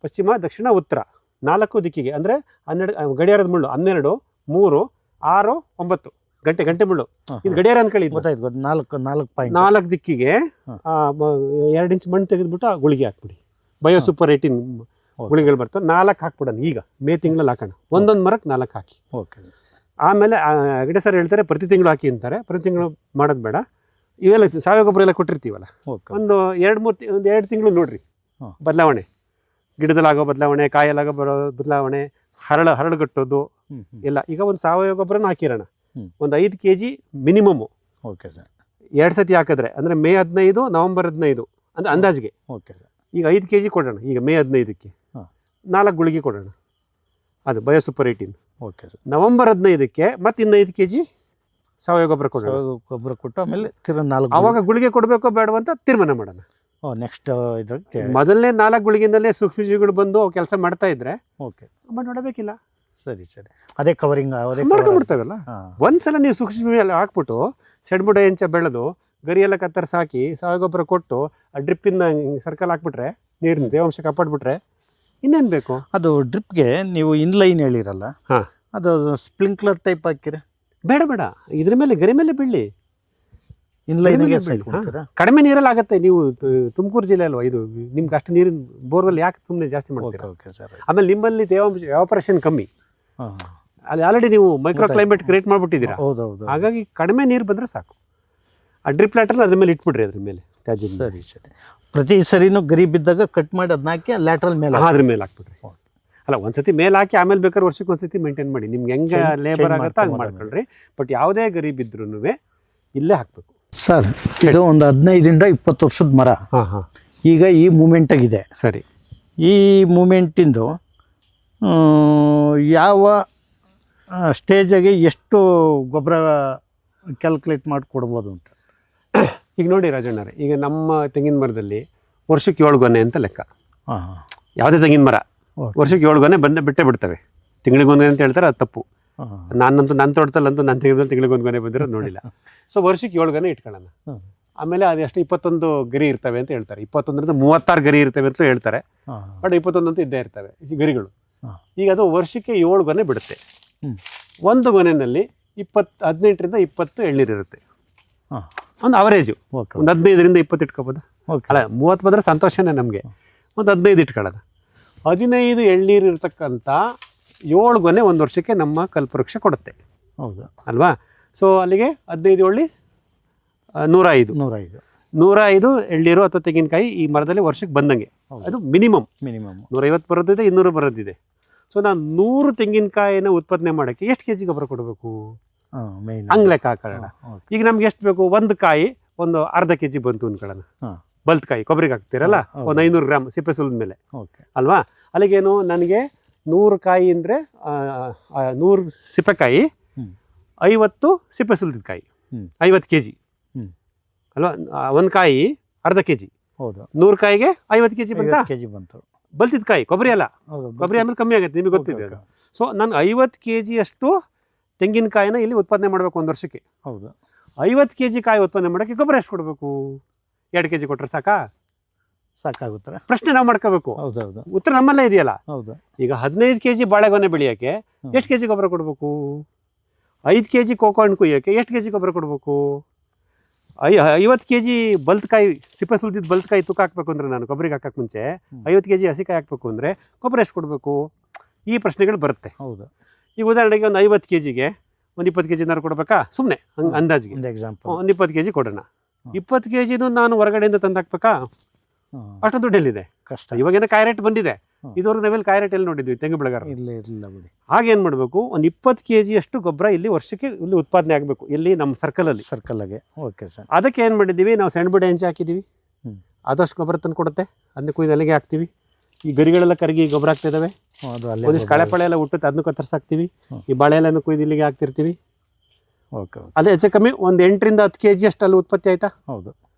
ಪಶ್ಚಿಮ, ದಕ್ಷಿಣ, ಉತ್ತರ, 4 ದಿಕ್ಕಿಗೆ ಅಂದರೆ 12 ಗಡಿಯಾರದ ಮುಳ್ಳು 12, 3, 6, 9 ಗಂಟೆ ಮುಳ್ಳು, ಇದು ಗಡಿಯಾರ ಅನ್ಕೊಳ್ಳಿ. 4 ದಿಕ್ಕಿಗೆ 2 ಇಂಚ್ ಮಣ್ಣು ತೆಗೆದ್ಬಿಟ್ಟು ಆ ಗುಳಿಗೆ ಹಾಕ್ಬಿಡಿ. ಬಯೋಸೂಪರ್ 18 ಗುಳಿಗೆಗಳು ಬರ್ತವೆ. 4 ಹಾಕ್ಬಿಡೋಣ. ಈಗ ಮೇ ತಿಂಗಳಲ್ಲಿ ಹಾಕೋಣ, ಒಂದೊಂದು ಮರಕ್ಕೆ 4 ಹಾಕಿ. ಆಮೇಲೆ ಹೆಗಡೆ ಸರ್ ಹೇಳ್ತಾರೆ ಪ್ರತಿ ತಿಂಗಳು ಹಾಕಿ ಅಂತಾರೆ. ಪ್ರತಿ ತಿಂಗಳು ಮಾಡೋದು ಬೇಡ. ಇವೆಲ್ಲ ಸಾವಯವ ಗೊಬ್ಬರ ಎಲ್ಲ ಕೊಟ್ಟಿರ್ತೀವಲ್ಲ, ಒಂದು 2 ತಿಂಗಳು ನೋಡ್ರಿ ಬದಲಾವಣೆ, ಗಿಡದಲ್ಲಾಗೋ ಬದಲಾವಣೆ, ಕಾಯಲ್ಲಾಗೋ ಬದಲಾವಣೆ, ಹರಳುಗಟ್ಟೋದು ಎಲ್ಲ. ಈಗ ಒಂದು ಸಾವಯವ ಗೊಬ್ಬರನ ಹಾಕಿರೋಣ, ಒಂದು 5 kg ಮಿನಿಮಮ್ಮು. 2 ಸತಿ ಹಾಕಿದ್ರೆ ಅಂದರೆ ಮೇ 15, ನವಂಬರ್ 15 ಅಂದರೆ ಅಂದಾಜಿಗೆ. ಈಗ 5 kg ಕೊಡೋಣ. ಈಗ ಮೇ 15ಕ್ಕೆ 4 ಗುಳಿಗೆ ಕೊಡೋಣ, ಅದು ಬಯೋಸೂಪರ್ 18. ನವಂಬರ್ 15ಕ್ಕೆ ಮತ್ತೆ ಇನ್ನು 5 kg ಸಾವಯವ ಗೊಬ್ಬರ ಕೊಟ್ಟು ಆಮೇಲೆ 4 ಆವಾಗ ಗುಳಿಗೆ ಕೊಡಬೇಕೋ ಬೇಡವ ಅಂತ ತೀರ್ಮಾನ ಮಾಡೋಣ. ನೆಕ್ಸ್ಟ್ ಇದಕ್ಕೆ ಮೊದಲನೇ 4 ಗುಳಿಗೆಯಿಂದಲೇ ಸೂಕ್ಷ್ಮಜೀವಿಗಳು ಬಂದು ಕೆಲಸ ಮಾಡ್ತಾ ಇದ್ರೆ ನೋಡಬೇಕಿಲ್ಲ. ಸರಿ, ಅದೇ ಕವರಿಂಗ್ ಮಾಡ್ಕೊಂಡ್ಬಿಡ್ತಾವಲ್ಲ. ಒಂದ್ಸಲ ನೀವು ಸೂಕ್ಷ್ಮಜೀವಿ ಎಲ್ಲ ಹಾಕ್ಬಿಟ್ಟು ಸೆಡ್ಮು ಡಯಂಚ ಬೆಳೆದು ಗರಿ ಎಲ್ಲ ಕತ್ತರಿಸಿ ಹಾಕಿ ಸಾವಯವ ಗೊಬ್ಬರ ಕೊಟ್ಟು ಆ ಡ್ರಿಪ್ಪಿಂದ ಸರ್ಕಲ್ ಹಾಕ್ಬಿಟ್ರೆ, ನೀರಿನ ತೇವಾಂಶ ಕಾಪಾಡ್ಬಿಟ್ರೆ ಇನ್ನೇನು ಬೇಕು? ಅದು ಡ್ರಿಪ್ಗೆ ನೀವು ಇನ್ಲೈನ್ ಹೇಳಿರಲ್ಲ, ಅದು ಸ್ಪ್ರಿಂಕ್ಲರ್ ಟೈಪ್ ಹಾಕಿರ ಬೇಡ, ಇದ್ರ ಮೇಲೆ ಗರಿ ಮೇಲೆ ಬೀಳಿ. ಇನ್ಲೈನ್ಗೆ ಕಡಿಮೆ ನೀರಲ್ಲಿ ಆಗುತ್ತೆ. ನೀವು ತುಮಕೂರು ಜಿಲ್ಲೆ ಅಲ್ವಾ ಇದು, ನಿಮ್ಗೆ ಅಷ್ಟು ನೀರಿನ ಬೋರ್ವೆಲ್ ಯಾಕೆ ಸುಮ್ಮನೆ ಜಾಸ್ತಿ ಮಾಡ್ತೀರಾ? ಆಮೇಲೆ ನಿಮ್ಮಲ್ಲಿ ತೇವಾಂಶ ಎವಾಪರೇಷನ್ ಕಮ್ಮಿ, ಅಲ್ಲಿ ಆಲ್ರೆಡಿ ನೀವು ಮೈಕ್ರೋ ಕ್ಲೈಮೇಟ್ ಕ್ರಿಯೇಟ್ ಮಾಡಿಬಿಟ್ಟಿದ್ದೀರಾ. ಹೌದೌದು. ಹಾಗಾಗಿ ಕಡಿಮೆ ನೀರು ಬಂದರೆ ಸಾಕು. ಆ ಡ್ರಿಪ್ ಲ್ಯಾಟ್ರಲ್ ಅದ್ರ ಮೇಲೆ ಇಟ್ಬಿಡ್ರಿ, ಅದ್ರ ಮೇಲೆ ತ್ಯಾಜ್ಯ. ಸರಿ ಸರಿ. ಪ್ರತಿ ಸರಿನೂ ಗರಿ ಬಿದ್ದಾಗ ಕಟ್ ಮಾಡಿ ಅದನ್ನ ಹಾಕಿ ಲ್ಯಾಟ್ರಲ್ ಮೇಲೆ ಅದ್ರ ಮೇಲೆ ಹಾಕ್ಬಿಡ್ರಿ. ಅಲ್ಲ, ಒಂದ್ಸತಿ ಮೇಲೆ ಹಾಕಿ ಆಮೇಲೆ ಬೇಕಾದ್ರೆ ವರ್ಷಕ್ಕೆ ಒಂದ್ಸತಿ ಮೇಂಟೈನ್ ಮಾಡಿ, ನಿಮ್ಗೆ ಹೆಂಗೆ ಲೇಬರ್ ಆಗುತ್ತಾ ಹಂಗೆ ಮಾಡ್ಕೊಳ್ರಿ. ಬಟ್ ಯಾವುದೇ ಗರಿ ಬಿದ್ರೂ ಇಲ್ಲೇ ಹಾಕಬೇಕು. ಸರ್, ಇದು ಒಂದು 15 ಇಂದ 20 ವರ್ಷದ ಮರ. ಹಾಂ ಹಾಂ. ಈಗ ಈ ಮೂಮೆಂಟಾಗಿದೆ. ಸರಿ. ಈ ಮೂಮೆಂಟಿಂದು ಯಾವ ಸ್ಟೇಜಾಗೆ ಎಷ್ಟು ಗೊಬ್ಬರ ಕ್ಯಾಲ್ಕುಲೇಟ್ ಮಾಡಿ ಕೊಡ್ಬೋದು ಅಂತ? ಈಗ ನೋಡಿ ರಾಜಣ್ಣರೇ, ಈಗ ನಮ್ಮ ತೆಂಗಿನ ಮರದಲ್ಲಿ ವರ್ಷಕ್ಕೆ 7 ಗೊನೆ ಅಂತ ಲೆಕ್ಕ. ಹಾಂ. ಯಾವುದೇ ತೆಂಗಿನ ಮರ ವರ್ಷಕ್ಕೆ 7 ಗೊನೆ ಬಿಟ್ಟೇ ಬಿಡ್ತವೆ. ತಿಂಗಳಿಗೊಂದು ಅಂತ ಹೇಳ್ತಾರೆ, ಅದು ತಪ್ಪು. ನಾನಂತೂ ನನ್ನ ತೋಟದಲ್ಲಂತೂ ನನ್ನ ತೆಂಗಿನಲ್ಲಿ ತಿಂಗಳಿಗೊಂದು ಗೊನೆ ಬಂದಿರೋದು ನೋಡಿಲ್ಲ. ಸೊ ವರ್ಷಕ್ಕೆ 7 ಗೊನೆ ಇಟ್ಕೊಳ್ಳೋಣ. ಆಮೇಲೆ ಅದೆಷ್ಟು 21 ಗರಿ ಇರ್ತವೆ ಅಂತ ಹೇಳ್ತಾರೆ. 21ರಿಂದ 36 ಗರಿ ಇರ್ತವೆ ಅಂತ ಹೇಳ್ತಾರೆ. ಬಟ್ 21 ಅಂತೂ ಇದ್ದೇ ಇರ್ತವೆ ಈ ಗರಿಗಳು. ಈಗ ಅದು ವರ್ಷಕ್ಕೆ 7 ಗೊನೆ ಬಿಡುತ್ತೆ. ಒಂದು ಗೊನೆಯಲ್ಲಿ 18ರಿಂದ 20 ಎಳ್ನೀರು ಇರುತ್ತೆ. ಒಂದು ಅವರೇಜು ಒಂದು 15ರಿಂದ 20 ಇಟ್ಕೋಬೋದು. ಅಲ್ಲ, 30 ಬಂದರೆ ಸಂತೋಷನೇ ನಮಗೆ. ಒಂದು 15 ಇಟ್ಕೊಳ್ಳೋಣ. 15 ಎಳ್ನೀರು ಇರ್ತಕ್ಕಂಥ 7 ಗೊನೆ ಒಂದು ವರ್ಷಕ್ಕೆ ನಮ್ಮ ಕಲ್ಪವೃಕ್ಷ ಕೊಡುತ್ತೆ. ಹೌದು ಅಲ್ವಾ? ಸೊ ಅಲ್ಲಿಗೆ 15 ಒಳ್ಳಿ 105 ಎಳ್ನೀರು ಅಥವಾ ತೆಂಗಿನಕಾಯಿ ಈ ಮರದಲ್ಲಿ ವರ್ಷಕ್ಕೆ ಬಂದಂಗೆ. ಅದು ಮಿನಿಮಮ್ 150 ಬರೋದಿದೆ, 200 ಬರೋದಿದೆ. ಸೊ ನಾನು 100 ತೆಂಗಿನಕಾಯಿನ ಉತ್ಪಾದನೆ ಮಾಡೋಕ್ಕೆ ಎಷ್ಟು ಕೆಜಿ ಗೊಬ್ಬರ ಕೊಡಬೇಕು ಹಂಗೆ ಲೆಕ್ಕ ಹಾಕೊಳ್ಳೋಣ. ಈಗ ನಮ್ಗೆ ಎಷ್ಟು ಬೇಕು? ಒಂದು ಕಾಯಿ ಒಂದು ಅರ್ಧ ಕೆಜಿ ಬಂತು ಅನ್ಕೊಳ್ಳೋಣ. ಬಲ್ತ್ಕಾಯಿ ಕೊಬ್ಬರಿಗೆ ಹಾಕ್ತೀರಲ್ಲ, ಒಂದು 500 ಗ್ರಾಮ್ ಸಿಪ್ಪೆ ಸುಲಿದ ಮೇಲೆ ಅಲ್ವಾ? ಅಲ್ಲಿಗೇನು, ನನಗೆ 100 ಕಾಯಿ ಅಂದರೆ 100 ಸಿಪ್ಪೆಕಾಯಿ, 50 ಸಿಪ್ಪೆ ಸುಲಿದ ಕಾಯಿ, 50 ಕೆಜಿ ಅಲ್ವಾ? ಒಂದು ಕಾಯಿ ಅರ್ಧ ಕೆಜಿ. ಹೌದು. 100 ಕಾಯಿಗೆ 50 ಕೆಜಿ ಬಂತು. ಬಲ್ತಿದ್ ಕಾಯಿ ಕೊಬ್ಬರಿ ಅಲ್ಲ, ಕೊಬ್ಬರಿ ಆಮೇಲೆ ಕಮ್ಮಿ ಆಗುತ್ತೆ, ನಿಮಗೆ ಗೊತ್ತಿದೆ ಅದು. ಸೊ ನಾನು 50 ಕೆಜಿ ಅಷ್ಟು ತೆಂಗಿನಕಾಯಿನ ಇಲ್ಲಿ ಉತ್ಪಾದನೆ ಮಾಡಬೇಕು ಒಂದು ವರ್ಷಕ್ಕೆ. ಹೌದು. 50 ಕೆಜಿ ಕಾಯಿ ಉತ್ಪಾದನೆ ಮಾಡೋಕ್ಕೆ ಗೊಬ್ಬರ ಎಷ್ಟು ಕೊಡಬೇಕು? 2 ಕೆಜಿ ಕೊಟ್ಟರೆ ಸಾಕಾಗುತ್ತೆ? ಪ್ರಶ್ನೆ ನಾವು ಮಾಡ್ಕೋಬೇಕು. ಹೌದೌದು. ಉತ್ತರ ನಮ್ಮಲ್ಲೇ ಇದೆಯಲ್ಲ. ಹೌದು. ಈಗ 15 ಕೆಜಿ ಬಾಳೆಗೊನೆ ಬೆಳೆಯೋಕ್ಕೆ ಎಷ್ಟು ಕೆಜಿ ಗೊಬ್ಬರ ಕೊಡಬೇಕು? 5 ಕೆಜಿ ಕೋಕೋ ಹಣ್ಣು ಕುಯ್ಯೋಕ್ಕೆ ಎಷ್ಟು ಕೆಜಿ ಗೊಬ್ಬರ ಕೊಡಬೇಕು? 50 ಕೆಜಿ ಬಲ್ತ್ಕಾಯಿ, ಸಿಪ್ಪೆ ಸುಲಿದಿದ್ದು ಬಲ್ತ್ಕಾಯಿ ತೂಕ ಹಾಕಬೇಕು ಅಂದರೆ, ನಾನು ಕೊಬ್ಬರಿಗೆ ಹಾಕಕ್ಕೆ ಮುಂಚೆ 50 ಕೆಜಿ ಹಸಿಕಾಯಿ ಹಾಕಬೇಕು ಅಂದರೆ ಗೊಬ್ಬರ ಎಷ್ಟು ಕೊಡಬೇಕು? ಈ ಪ್ರಶ್ನೆಗಳು ಬರುತ್ತೆ. ಹೌದು. ಈಗ ಉದಾಹರಣೆಗೆ ಒಂದು 50 ಕೆಜಿಗೆ ಒಂದು 20 ಕೆಜಿ ಏನಾರು ಕೊಡಬೇಕಾ? ಸುಮ್ಮನೆ ಹಂಗೆ ಅಂದಾಜಿಗೆ ಒಂದು 20 ಕೆಜಿ ಕೊಡೋಣ. 20 ಕೆಜಿನೂ ನಾನು ಹೊರಗಡೆಯಿಂದ ತಂದು ಹಾಕ್ಬೇಕಾ? ಅಷ್ಟು ದುಡ್ಡೆಲ್ಲಿದೆ? ಕಷ್ಟ. ಇವಾಗೇನೋ ಕಾಯಿ ರೇಟ್ ಬಂದಿದೆ. ಇದುವರೆಗೂ ನಾವೆಲ್ಲಿ ಕಾಯಿ ರೇಟ್ ಎಲ್ಲಿ ನೋಡಿದ್ವಿ ತೆಂಗು ಬೆಳೆಗಾರ? ಇಲ್ಲ ಬಿಡಿ. ಹಾಗೇನು ಮಾಡಬೇಕು? ಒಂದು 20 ಕೆಜಿ ಅಷ್ಟು ಗೊಬ್ಬರ ಇಲ್ಲಿ ವರ್ಷಕ್ಕೆ ಇಲ್ಲಿ ಉತ್ಪಾದನೆ ಆಗಬೇಕು. ಇಲ್ಲಿ ನಮ್ಮ ಸರ್ಕಲ್ಗೆ. Okay sir. ಅದಕ್ಕೆ ಏನು ಮಾಡಿದ್ದೀವಿ ನಾವು? ಸಣ್ಣ ಬಿಡ ಹೆಂಚು ಹಾಕಿದ್ದೀವಿ. ಆದಷ್ಟು ಗೊಬ್ಬರ ತಂದು ಕೊಡುತ್ತೆ. ಅದನ್ನ ಕುಯ್ದು ಅಲ್ಲಿಗೆ ಹಾಕ್ತೀವಿ. ಈ ಗರಿಗಳೆಲ್ಲ ಕರಗಿ ಗೊಬ್ಬರ ಆಗ್ತಿದ್ದಾವೆ. ಒಂದಿಷ್ಟು ಕಳೆ ಪಳೆ ಎಲ್ಲ ಹುಟ್ಟುತ್ತೆ, ಅದನ್ನು ಕತ್ತರಿಸಾಕ್ತೀವಿ. ಈ ಬಾಳೆ ಎಲ್ಲನೂ ಕುಯ್ದು ಇಲ್ಲಿಗೆ ಹಾಕ್ತಿರ್ತೀವಿ. ಓಕೆ. ಅದೇ ಹೆಚ್ಚು ಕಮ್ಮಿ ಒಂದು 8ರಿಂದ 10 ಕೆಜಿ ಅಷ್ಟು ಅಲ್ಲಿ ಉತ್ಪತ್ತಿ ಆಯ್ತಾ? ಹೌದು.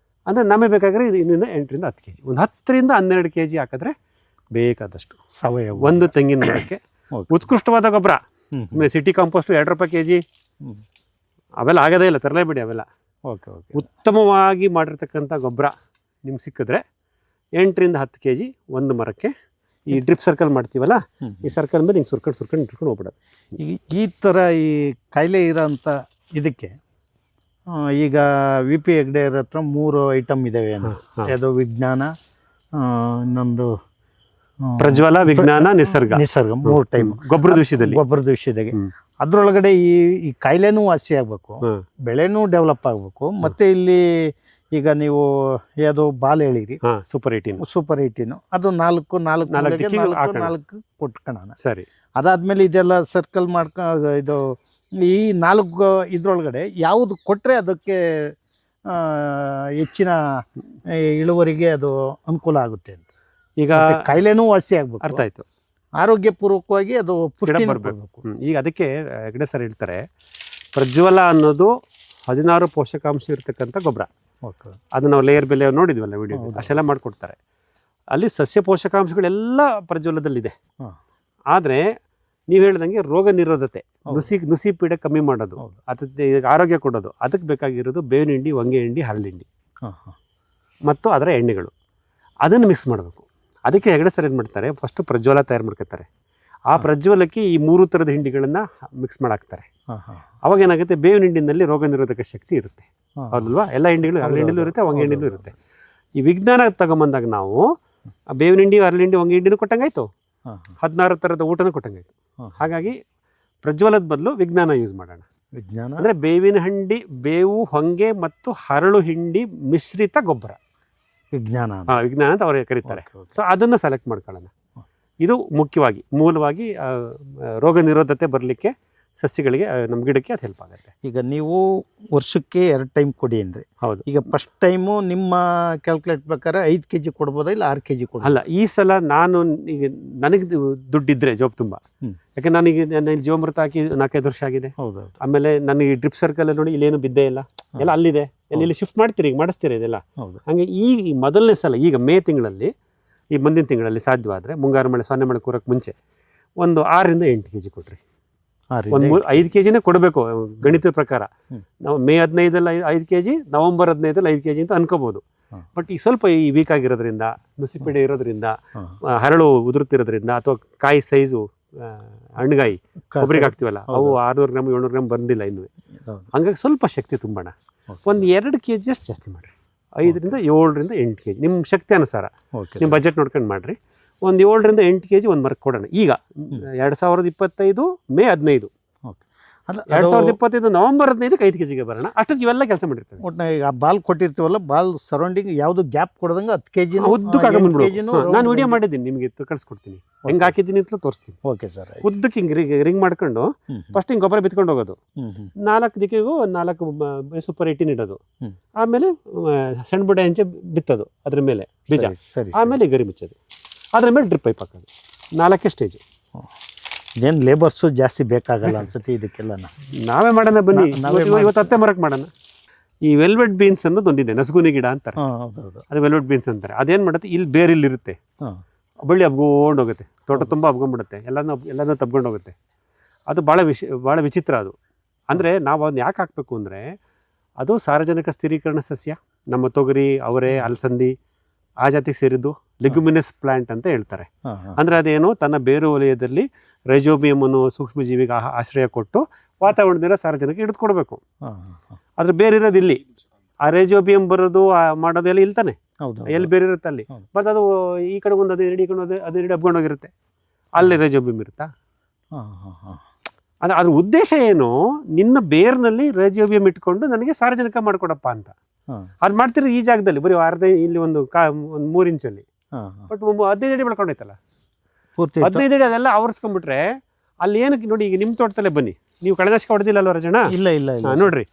ಅಂದರೆ ನಮಗೆ ಬೇಕಾದ್ರೆ ಇನ್ನಿಂದ 8ರಿಂದ 10 ಕೆಜಿ, ಒಂದು 10ರಿಂದ 12 ಕೆಜಿ ಹಾಕಿದ್ರೆ ಬೇಕಾದಷ್ಟು ಸಾವಯವ ಒಂದು ತೆಂಗಿನ ಮರಕ್ಕೆ ಉತ್ಕೃಷ್ಟವಾದ ಗೊಬ್ಬರ. ಸುಮ್ಮನೆ ಸಿಟಿ ಕಾಂಪೋಸ್ಟ್ 2 ರೂಪಾಯಿ ಕೆಜಿ ಅವೆಲ್ಲ ಆಗೋದೇ ಇಲ್ಲ, ತರಲೇಬೇಡಿ ಅವೆಲ್ಲ. ಓಕೆ. ಉತ್ತಮವಾಗಿ ಮಾಡಿರ್ತಕ್ಕಂಥ ಗೊಬ್ಬರ ನಿಮ್ಗೆ ಸಿಕ್ಕಿದ್ರೆ 8ರಿಂದ 10 ಕೆಜಿ ಒಂದು ಮರಕ್ಕೆ. ಈ ಡ್ರಿಪ್ ಸರ್ಕಲ್ ಮಾಡ್ತೀವಲ್ಲ, ಈ ಸರ್ಕಲ್ ಮೇಲೆ ಹಿಂಗೆ ಸುರ್ಕೊಂಡು ಹೋಗ್ಬಿಡೋದು. ಈ ಥರ ಈ ಕಾಯಿಲೆ ಇರೋಂಥ ಇದಕ್ಕೆ ಈಗ VP ಹೆಗ್ಡೆ ಅವ್ರ ಹತ್ರ 3 ಐಟಮ್ ಇದ್ದಾವೆ. ಅದು ವಿಜ್ಞಾನ, ಇನ್ನೊಂದು ಪ್ರಜ್ವಲ, ವಿಜ್ಞಾನ, ನಿಸರ್ಗ 3 ಟೈಮ್ ಗೊಬ್ಬರದ ವಿಷಯದಾಗೆ. ಅದ್ರೊಳಗಡೆ ಈ ಕಾಯಿಲೆನೂ ವಾಸಿ ಆಗಬೇಕು, ಬೆಳೆನೂ ಡೆವಲಪ್ ಆಗಬೇಕು. ಮತ್ತು ಇಲ್ಲಿ ಈಗ ನೀವು ಯಾವುದು ಬಾಲ್ ಹೇಳಿರಿ, ಸೂಪರ್ 18 ಅದು 4 ಕೊಟ್ಕೊಳ್ಳೋಣ. ಸರಿ. ಅದಾದ್ಮೇಲೆ ಇದೆಲ್ಲ ಸರ್ಕಲ್ ಇದು ಈ 4 ಇದ್ರೊಳಗಡೆ ಯಾವುದು ಕೊಟ್ಟರೆ ಅದಕ್ಕೆ ಹೆಚ್ಚಿನ ಇಳುವರಿಗೆ ಅದು ಅನುಕೂಲ ಆಗುತ್ತೆ ಅಂತ. ಈಗ ಕಾಯಿಲೆನೂ ವಾಸಿ ಆಗ್ಬೇಕು, ಅರ್ಥ ಆಯ್ತು. ಆರೋಗ್ಯಪೂರ್ವಕವಾಗಿ ಅದು ಪುಷ್ಟಿ ಬರಬೇಕು. ಈಗ ಅದಕ್ಕೆ ಹೆಗ್ಡೆ ಸರ್ ಹೇಳ್ತಾರೆ, ಪ್ರಜ್ವಲ ಅನ್ನೋದು 16 ಪೋಷಕಾಂಶ ಇರ್ತಕ್ಕಂಥ ಗೊಬ್ಬರ. ಅದು ನಾವು ಲೇಯರ್ ಬೆಲೆ ನೋಡಿದ್ವಲ್ಲ ವಿಡಿಯೋ, ಅಷ್ಟೆಲ್ಲ ಮಾಡಿಕೊಡ್ತಾರೆ. ಅಲ್ಲಿ ಸಸ್ಯ ಪೋಷಕಾಂಶಗಳೆಲ್ಲ ಪ್ರಜ್ವಲದಲ್ಲಿದೆ. ಆದರೆ ನೀವು ಹೇಳ್ದಂಗೆ ರೋಗ ನಿರೋಧತೆ, ನುಸಿ ಪೀಡೆ ಕಮ್ಮಿ ಮಾಡೋದು, ಅದಕ್ಕೆ ಆರೋಗ್ಯ ಕೊಡೋದು, ಅದಕ್ಕೆ ಬೇಕಾಗಿರೋದು ಬೇವಿನ ಹಿಂಡಿ, ಹೊಂಗೆ ಹಿಂಡಿ, ಹರಳಿಂಡಿ ಮತ್ತು ಅದರ ಎಣ್ಣೆಗಳು. ಅದನ್ನು ಮಿಕ್ಸ್ ಮಾಡಬೇಕು. ಅದಕ್ಕೆ ಹೆಗ್ಡೆ ಸರ್ ಏನು ಮಾಡ್ತಾರೆ, ಫಸ್ಟು ಪ್ರಜ್ವಲ ತಯಾರು ಮಾಡ್ಕೊತಾರೆ. ಆ ಪ್ರಜ್ವಲಕ್ಕೆ ಈ 3 ಥರದ ಹಿಂಡಿಗಳನ್ನು ಮಿಕ್ಸ್ ಮಾಡಾಕ್ತಾರೆ. ಅವಾಗ ಏನಾಗುತ್ತೆ, ಬೇವಿನ ಹಿಂಡಿನಲ್ಲಿ ರೋಗ ನಿರೋಧಕ ಶಕ್ತಿ ಇರುತ್ತೆ, ಹೌದಲ್ವಾ? ಎಲ್ಲ ಹಿಂಡಿಗಳು, ಹರಳಿ ಹಿಂಡಿಲೂ ಇರುತ್ತೆ, ಹೊಂಗೆ ಹಿಂಡಿಲೂ ಇರುತ್ತೆ. ಈ ವಿಜ್ಞಾನ ತಗೊಂಬಂದಾಗ ನಾವು ಬೇವಿನ ಹಿಂಡಿ, ಹರಳಿ ಹಿಂಡಿ, ಹೊಂಗೆ ಹಿಂಡಿನೂ ಕೊಟ್ಟಂಗಾಯ್ತು, 16 ಥರದ ಊಟನೂ ಕೊಟ್ಟಂಗಾಯ್ತು. ಹಾಗಾಗಿ ಪ್ರಜ್ವಲದ ಬದಲು ವಿಜ್ಞಾನ ಯೂಸ್ ಮಾಡೋಣ. ವಿಜ್ಞಾನ ಅಂದರೆ ಬೇವಿನ ಹಿಂಡಿ, ಬೇವು, ಹೊಂಗೆ ಮತ್ತು ಹರಳು ಹಿಂಡಿ ಮಿಶ್ರಿತ ಗೊಬ್ಬರ, ವಿಜ್ಞಾನ ವಿಜ್ಞಾನ ಅಂತ ಅವ್ರಿಗೆ ಕರೀತಾರೆ. ಸೊ ಅದನ್ನು ಸೆಲೆಕ್ಟ್ ಮಾಡ್ಕೊಳ್ಳೋಣ. ಇದು ಮುಖ್ಯವಾಗಿ ಮೂಲವಾಗಿ ರೋಗ ನಿರೋಧತೆ ಬರಲಿಕ್ಕೆ ಸಸ್ಯಗಳಿಗೆ, ನಮ್ಮ ಗಿಡಕ್ಕೆ ಅದು ಹೆಲ್ಪ್ ಆಗುತ್ತೆ. ಈಗ ನೀವು ವರ್ಷಕ್ಕೆ 2 ಟೈಮ್ ಕೊಡಿ ಅಂದ್ರಿ. ಹೌದು. ಈಗ ಫಸ್ಟ್ ಟೈಮು ನಿಮ್ಮ ಕ್ಯಾಲ್ಕುಲೇಟ್ ಪ್ರಕಾರ 5 kg ಕೊಡ್ಬೋದಾ ಇಲ್ಲ 6 kg ಕೊಡ್ಬೋದು? ಅಲ್ಲ, ಈ ಸಲ ನಾನು ಈಗ ನನಗೆ ದುಡ್ಡಿದ್ರೆ ಜೋಬ್ ತುಂಬ, ಯಾಕೆ ನನಗೆ ನನ್ನ ಜೀವಾಮೃತ ಹಾಕಿ 4-5 ವರ್ಷ ಆಗಿದೆ. ಹೌದು. ಆಮೇಲೆ ನನಗೆ ಡ್ರಿಪ್ ಸರ್ಕಲ್ ನೋಡಿ ಇಲ್ಲೇನು ಬಿದ್ದೇ ಇಲ್ಲ, ಎಲ್ಲ ಅಲ್ಲಿದೆ. ಇಲ್ಲಿ ಶಿಫ್ಟ್ ಮಾಡ್ತೀರಿ, ಈಗ ಮಾಡಿಸ್ತೀರಿ ಇದೆಲ್ಲ. ಹೌದು. ಹಾಗೆ ಈ ಮೊದಲನೇ ಸಲ ಈಗ ಮೇ ತಿಂಗಳಲ್ಲಿ, ಈ ಮುಂದಿನ ತಿಂಗಳಲ್ಲಿ ಸಾಧ್ಯವಾದರೆ ಮುಂಗಾರು ಮಳೆ ಸೊನ್ನೆ ಮಳೆ ಕೂರಕ್ಕೆ ಮುಂಚೆ ಒಂದು 6 ರಿಂದ 8 kg ಕೊಡ್ರಿ. ಒಂದು 5 kgನೇ ಕೊಡಬೇಕು ಗಣಿತದ ಪ್ರಕಾರ. ನಾವು ಮೇ 15 5 kg, ನವೆಂಬರ್ 15 5 kg ಅಂತ ಅನ್ಕೋಬಹುದು. ಬಟ್ ಈಗ ಸ್ವಲ್ಪ ಈ ವೀಕ್ ಆಗಿರೋದ್ರಿಂದ, ನುಸಿಪೀಡೆ ಇರೋದ್ರಿಂದ, ಹರಳು ಉದುರುತ್ತಿರೋದ್ರಿಂದ, ಅಥವಾ ಕಾಯಿ ಸೈಜು ಹಣ್ಣುಗಾಯಿ ಕೊಬ್ಬರಿಗೆ ಹಾಕ್ತೀವಲ್ಲ, ಅವು 600 ಗ್ರಾಮ್ 700 ಗ್ರಾಮ್ ಬಂದಿಲ್ಲ ಇನ್ನೂ. ಹಂಗಾಗಿ ಸ್ವಲ್ಪ ಶಕ್ತಿ ತುಂಬೋಣ. ಒಂದು 2 kg ಅಷ್ಟು ಜಾಸ್ತಿ ಮಾಡಿರಿ. 5 ರಿಂದ 7 ರಿಂದ 8 kg ನಿಮ್ಮ ಶಕ್ತಿ ಅನುಸಾರ, ನಿಮ್ಮ ಬಜೆಟ್ ನೋಡ್ಕೊಂಡು ಮಾಡಿರಿ. ಒಂದು 7 ರಿಂದ 8 kg ಒಂದು ಮರಕ್ಕೆ ಕೊಡೋಣ. ಈಗ 2025 ಮೇ 15, 2025 ನವೆಂಬರ್ 15ಕ್ಕೆ 5 kgಗೆ ಬರೋಣ. ಅಷ್ಟೊತ್ತಿಗೆ ಇವೆಲ್ಲ ಕೆಲಸ ಮಾಡಿರ್ತೇವೆ. ಒಟ್ಟು ಈಗ ಬಾಲ್ ಕೊಟ್ಟಿರ್ತೀವಲ್ಲ, ಬಾಲ್ ಸರೌಂಡಿಂಗ್ ಯಾವುದು ಗ್ಯಾಪ್ ಕೊಡದಂಗೆ 10 kg ನಾನು ವಿಡಿಯೋ ಮಾಡಿದ್ದೀನಿ, ನಿಮಗೆ ಕಳಿಸ್ಕೊಡ್ತೀನಿ. ಹೆಂಗೆ ಹಾಕಿದ್ದೀನಿ ಅಂತ ತೋರಿಸ್ತೀನಿ. Okay sir. ಉದ್ದಕ್ಕೆ ಹಿಂಗೆ ರಿಂಗ್ ಮಾಡ್ಕೊಂಡು ಫಸ್ಟ್ ಹಿಂಗೆ ಗೊಬ್ಬರ ಬಿತ್ಕೊಂಡು ಹೋಗೋದು, 4 ದಿಕ್ಕಿಗೂ 4 ಸೂಪರ್ 18 ಇಡೋದು, ಆಮೇಲೆ ಸಣ್ಣ ಬುಡ ಹೆಂಚೆ ಬಿತ್ತೋದು ಅದ್ರ ಮೇಲೆ ಬೀಜ, ಆಮೇಲೆ ಗರಿ ಮುಚ್ಚೋದು, ಅದ್ರ ಮೇಲೆ ಡ್ರಿಪ್ ಪೈಪ್ ಹಾಕೋದು. 4 ಸ್ಟೇಜ್. ಏನು ಲೇಬರ್ಸು ಜಾಸ್ತಿ ಬೇಕಾಗಲ್ಲ ಅನ್ಸುತ್ತೆ ಇದಕ್ಕೆಲ್ಲ. ನಾವೇ ಮಾಡೋಣ ಬನ್ನಿ. ಇವತ್ತು ಹತ್ತೆ ಮರಕ್ಕೆ ಮಾಡೋಣ. ಈ ವೆಲ್ವೆಟ್ ಬೀನ್ಸ್ ಅನ್ನೋದು ಒಂದಿದೆ, ನಸಗುನಿ ಗಿಡ ಅಂತಾರೆ. ಅದು ವೆಲ್ವೆಟ್ ಬೀನ್ಸ್ ಅಂತಾರೆ. ಅದೇನು ಮಾಡುತ್ತೆ, ಇಲ್ಲಿ ಬೇರಿಲ್ಲಿ ಇರುತ್ತೆ, ಬಳ್ಳಿ ಹಬ್ಕೊಂಡು ಹೋಗುತ್ತೆ, ತೋಟ ತುಂಬ ಹಬ್ಕೊಂಡ್ಬಿಡುತ್ತೆ, ಎಲ್ಲನೂ ತಬ್ಕೊಂಡು ಹೋಗುತ್ತೆ. ಅದು ಭಾಳ ವಿಚಿತ್ರ ಅದು. ಅಂದರೆ ನಾವು ಅದನ್ನ ಯಾಕೆ ಹಾಕಬೇಕು ಅಂದರೆ, ಅದು ಸಾರ್ವಜನಿಕ ಸ್ಥಿರೀಕರಣ ಸಸ್ಯ. ನಮ್ಮ ತೊಗರಿ, ಅವರೆ, ಅಲಸಂದಿ ಆ ಜಾತಿಗೆ ಸೇರಿದ್ದು ಲೆಗ್ಯುಮಿನಸ್ ಪ್ಲಾಂಟ್ ಅಂತ ಹೇಳ್ತಾರೆ. ಅಂದರೆ ಅದೇನು, ತನ್ನ ಬೇರು ವಲಯದಲ್ಲಿ ರೈಜೋಬಿಯಂ ಅನ್ನೋ ಸೂಕ್ಷ್ಮಜೀವಿಗೆ ಆಶ್ರಯ ಕೊಟ್ಟು ವಾತಾವರಣದಿಂದ ಸಾರ್ವಜನಿಕ ಹಿಡಿದುಕೊಡ್ಬೇಕು. ಅದ್ರ ಬೇರೆ ಇರೋದು ಇಲ್ಲಿ. ಆ ರೈಜೋಬಿಯಂ ಬರೋದು ಮಾಡೋದೆಲ್ಲ ಇಲ್ತಾನೆ, ಎಲ್ಲಿ ಬೇರೆ ಇರುತ್ತೆ ಅಲ್ಲಿ. ಬಟ್ ಅದು ಈ ಕಡೆ ಒಂದು ಅದು ಎರಡು, ಈ ಕಡೆ ಅದು ಎರಡು ಹಬ್ಕೊಂಡೋಗಿರುತ್ತೆ, ಅಲ್ಲಿ ರೈಜೋಬಿಯಂ ಇರುತ್ತಾ. ಅದ್ರ ಉದ್ದೇಶ ಏನು, ನಿನ್ನ ಬೇರ್ನಲ್ಲಿ ರೈಜೋಬಿಯಂ ಇಟ್ಕೊಂಡು ನನಗೆ ಸಾರ್ವಜನಿಕ ಮಾಡಿಕೊಡಪ್ಪ ಅಂತ. ಅದು ಮಾಡ್ತಿರೋ ಈ ಜಾಗದಲ್ಲಿ ಬರೀ ಇಲ್ಲಿ ಒಂದು 3 ಇಂಚಲ್ಲಿ, ಬಟ್ 15 ಅಡಿ ಬೆಳ್ಕೊಂಡೈತಲ್ಲ, 15 ಅಡಿ ಅದೆಲ್ಲ ಆವರಿಸ್ಕೊಂಡ್ಬಿಟ್ರೆ ಅಲ್ಲಿ ಏನಕ್ಕೆ ನೋಡಿ. ಈಗ ನಿಮ್ಮ ತೋಟದಲ್ಲೇ ಬನ್ನಿ, ನೀವು ಕಳೆನಾಶಕ ಹೊಡೆದಿಲ್ಲ ಅಲ್ವ ರಜಣ? ಇಲ್ಲ. ನೋಡ್ರಿ,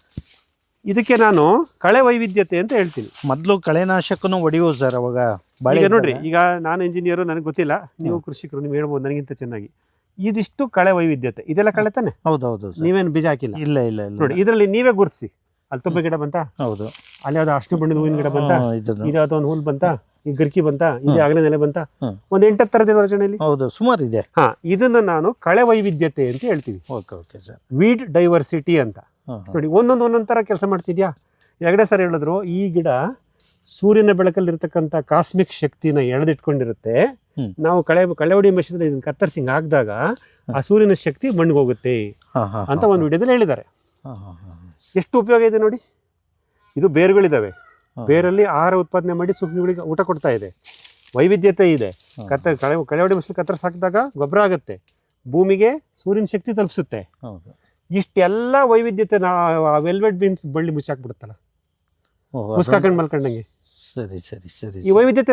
ಇದಕ್ಕೆ ನಾನು ಕಳೆ ವೈವಿಧ್ಯತೆ ಅಂತ ಹೇಳ್ತೀನಿ. ಮೊದಲು ಕಳೆನಾಶಕನು ಹೊಡೆಯುವ ಸರ್ ಅವಾಗ. ಈಗ ನೋಡ್ರಿ, ಈಗ ನಾನು ಇಂಜಿನಿಯರು, ನನಗೆ ಗೊತ್ತಿಲ್ಲ, ನೀವು ಕೃಷಿಕರು, ನೀವು ಹೇಳ್ಬೋದು ನನಗಿಂತ ಚೆನ್ನಾಗಿ. ಇದಿಷ್ಟು ಕಳೆ ವೈವಿಧ್ಯತೆ, ಇದೆಲ್ಲ ಕಳೆ ತಾನೆ? ಹೌದೌದು. ನೀವೇನು ಬೀಜ ಹಾಕಿಲ್ಲ? ಇಲ್ಲ. ನೋಡಿ, ಇದರಲ್ಲಿ ನೀವೇ ಗುರುತಿಸಿ. ಅಲ್ಲಿ ತುಬ್ಬೆ ಗಿಡ ಬಂತ? ಹೌದು. ಅಲ್ಲಿ ಯಾವ್ದು ಅರ್ಶಿನ ಬಣ್ಣದ ಹೂವಿನ ಗಿಡ ಬಂತ? ಇದು ಯಾವ್ದೋ ಒಂದು ಹುಲ್ ಬಂತ? ಈ ಗರ್ಕಿ ಬಂತ? ಇದು ಆಗಲೇ ನೆಲೆ ಬಂತ? ಒಂದು 8 ಥರದ ರಚನೆಯಲ್ಲಿ. ಹೌದು, ಸುಮಾರು ಇದೆ. ಇದನ್ನ ನಾನು ಕಳೆ ವೈವಿಧ್ಯತೆ ಅಂತ ಹೇಳ್ತೀವಿ. Okay sir. ವೀಡ್ ಡೈವರ್ಸಿಟಿ ಅಂತ. ನೋಡಿ, ಒಂದೊಂದು ಥರ ಕೆಲಸ ಮಾಡ್ತಿದ್ಯಾ. ಎರಡೇ ಸರ್ ಹೇಳಿದ್ರು, ಈ ಗಿಡ ಸೂರ್ಯನ ಬೆಳಕಲ್ಲಿರ್ತಕ್ಕಂಥ ಕಾಸ್ಮಿಕ್ ಶಕ್ತಿನ ಎಳೆದಿಟ್ಕೊಂಡಿರುತ್ತೆ. ನಾವು ಕಳೆ ಹೊಡಿ ಮೆಷಿನ್ ಇದನ್ನ ಕತ್ತರಿಸಿ ಹಾಕಿದಾಗ ಆ ಸೂರ್ಯನ ಶಕ್ತಿ ಮಣ್ಣಿಗೆ ಹೋಗುತ್ತೆ ಅಂತ ಒಂದು ವಿಡಿಯೋದಲ್ಲಿ ಹೇಳಿದ್ದಾರೆ. ಎಷ್ಟು ಉಪಯೋಗ ಇದೆ ನೋಡಿ. ಇದು ಬೇರುಗಳಿದ್ದಾವೆ, ಬೇರಲ್ಲಿ ಆಹಾರ ಉತ್ಪಾದನೆ ಮಾಡಿ ಸೂಕ್ಷ್ಮಗಳಿಗೆ ಊಟ ಕೊಡ್ತಾ ಇದೆ. ವೈವಿಧ್ಯತೆ ಇದೆ. ಕಳೆ ಹೊಡಿ ಮೆಷಿನ್ ಕತ್ತರಿಸಿ ಹಾಕಿದಾಗ ಗೊಬ್ಬರ ಆಗುತ್ತೆ, ಭೂಮಿಗೆ ಸೂರ್ಯನ ಶಕ್ತಿ ತಲುಪಿಸುತ್ತೆ. ಇಷ್ಟೆಲ್ಲ ವೈವಿಧ್ಯತೆ ವೆಲ್ವೆಟ್ ಬೀನ್ಸ್ ಬಳ್ಳಿ ಮುಚ್ಚಾಕ್ಬಿಡುತ್ತಲ್ಲ, ಮುಸ್ಕಾಕೊಂಡು ಮಲ್ಕೊಂಡಂಗೆ. ಸರಿ. ಈ ವೈವಿಧ್ಯತೆ